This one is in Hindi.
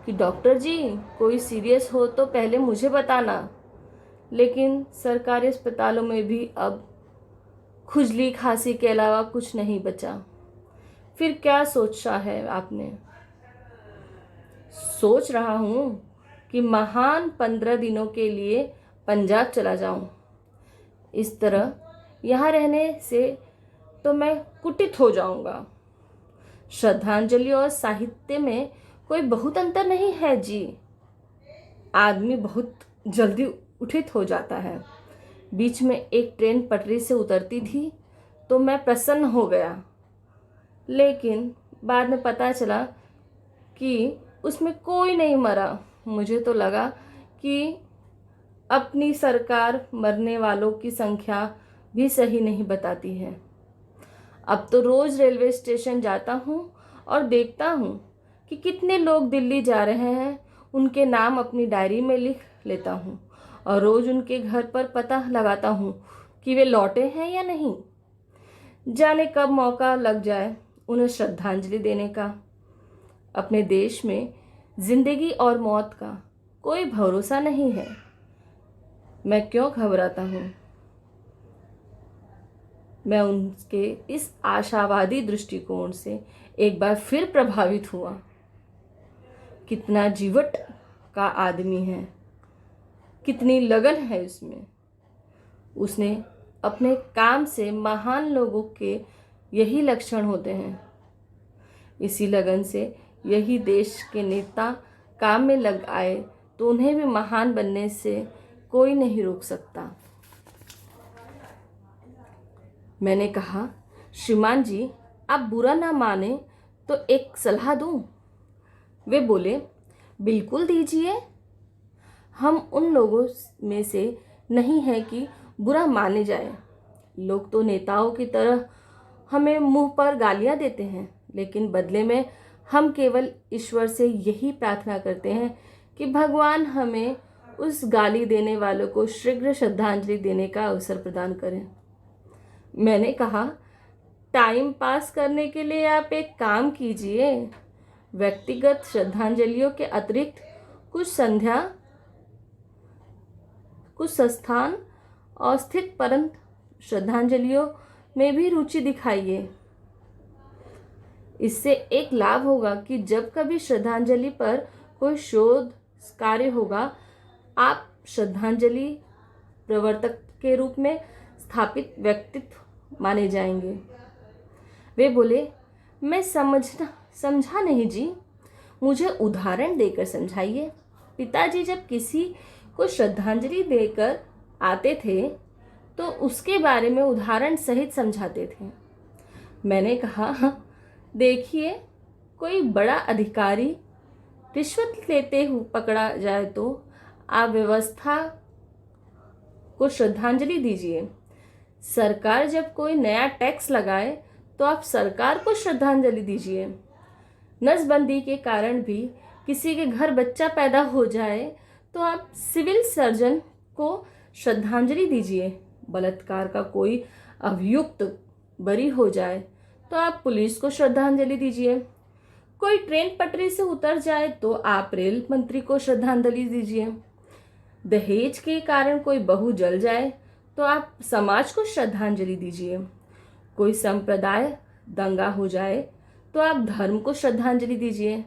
कि डॉक्टर जी, कोई सीरियस हो तो पहले मुझे बताना। लेकिन सरकारी अस्पतालों में भी अब खुजली खांसी के अलावा कुछ नहीं बचा। फिर क्या सोचा है आपने? सोच रहा हूँ कि महान 15 दिनों के लिए पंजाब चला जाऊँ। इस तरह यहाँ रहने से तो मैं कुटित हो जाऊंगा। श्रद्धांजलि और साहित्य में कोई बहुत अंतर नहीं है जी। आदमी बहुत जल्दी उठित हो जाता है। बीच में एक ट्रेन पटरी से उतरती थी तो मैं प्रसन्न हो गया, लेकिन बाद में पता चला कि उसमें कोई नहीं मरा। मुझे तो लगा कि अपनी सरकार मरने वालों की संख्या भी सही नहीं बताती है। अब तो रोज रेलवे स्टेशन जाता हूँ और देखता हूँ कि कितने लोग दिल्ली जा रहे हैं। उनके नाम अपनी डायरी में लिख लेता हूँ और रोज उनके घर पर पता लगाता हूँ कि वे लौटे हैं या नहीं। जाने कब मौका लग जाए उन्हें श्रद्धांजलि देने का। अपने देश में जिंदगी और मौत का कोई भरोसा नहीं है। मैं क्यों घबराता हूँ? मैं उनके इस आशावादी दृष्टिकोण से एक बार फिर प्रभावित हुआ। कितना जीवट का आदमी है, कितनी लगन है उसमें। उसने अपने काम से महान लोगों के यही लक्षण होते हैं। इसी लगन से यही देश के नेता काम में लग आए तो उन्हें भी महान बनने से कोई नहीं रोक सकता। मैंने कहा, श्रीमान जी, आप बुरा ना माने तो एक सलाह दूं? वे बोले, बिल्कुल दीजिए। हम उन लोगों में से नहीं हैं कि बुरा माने जाए। लोग तो नेताओं की तरह हमें मुंह पर गालियां देते हैं, लेकिन बदले में हम केवल ईश्वर से यही प्रार्थना करते हैं कि भगवान हमें उस गाली देने वालों को शीघ्र श्रद्धांजलि देने का अवसर प्रदान करें। मैंने कहा, टाइम पास करने के लिए आप एक काम कीजिए। व्यक्तिगत श्रद्धांजलियों के अतिरिक्त कुछ संस्थान और स्थित परंत श्रद्धांजलियों में भी रुचि दिखाइए। इससे एक लाभ होगा कि जब कभी श्रद्धांजलि पर कोई शोध कार्य होगा, आप श्रद्धांजलि प्रवर्तक के रूप में स्थापित व्यक्तित्व माने जाएंगे। वे बोले, मैं समझा नहीं जी, मुझे उदाहरण देकर समझाइए। पिताजी जब किसी को श्रद्धांजलि देकर आते थे तो उसके बारे में उदाहरण सहित समझाते थे। मैंने कहा, देखिए, कोई बड़ा अधिकारी रिश्वत लेते हुए पकड़ा जाए तो आप व्यवस्था को श्रद्धांजलि दीजिए। सरकार जब कोई नया टैक्स लगाए तो आप सरकार को श्रद्धांजलि दीजिए। नसबंदी के कारण भी किसी के घर बच्चा पैदा हो जाए तो आप सिविल सर्जन को श्रद्धांजलि दीजिए। बलात्कार का कोई अभियुक्त बरी हो जाए तो आप पुलिस को श्रद्धांजलि दीजिए। कोई ट्रेन पटरी से उतर जाए तो आप रेल मंत्री को श्रद्धांजलि दीजिए। दहेज के कारण कोई बहू जल जाए तो आप समाज को श्रद्धांजलि दीजिए। कोई संप्रदाय दंगा हो जाए तो आप धर्म को श्रद्धांजलि दीजिए।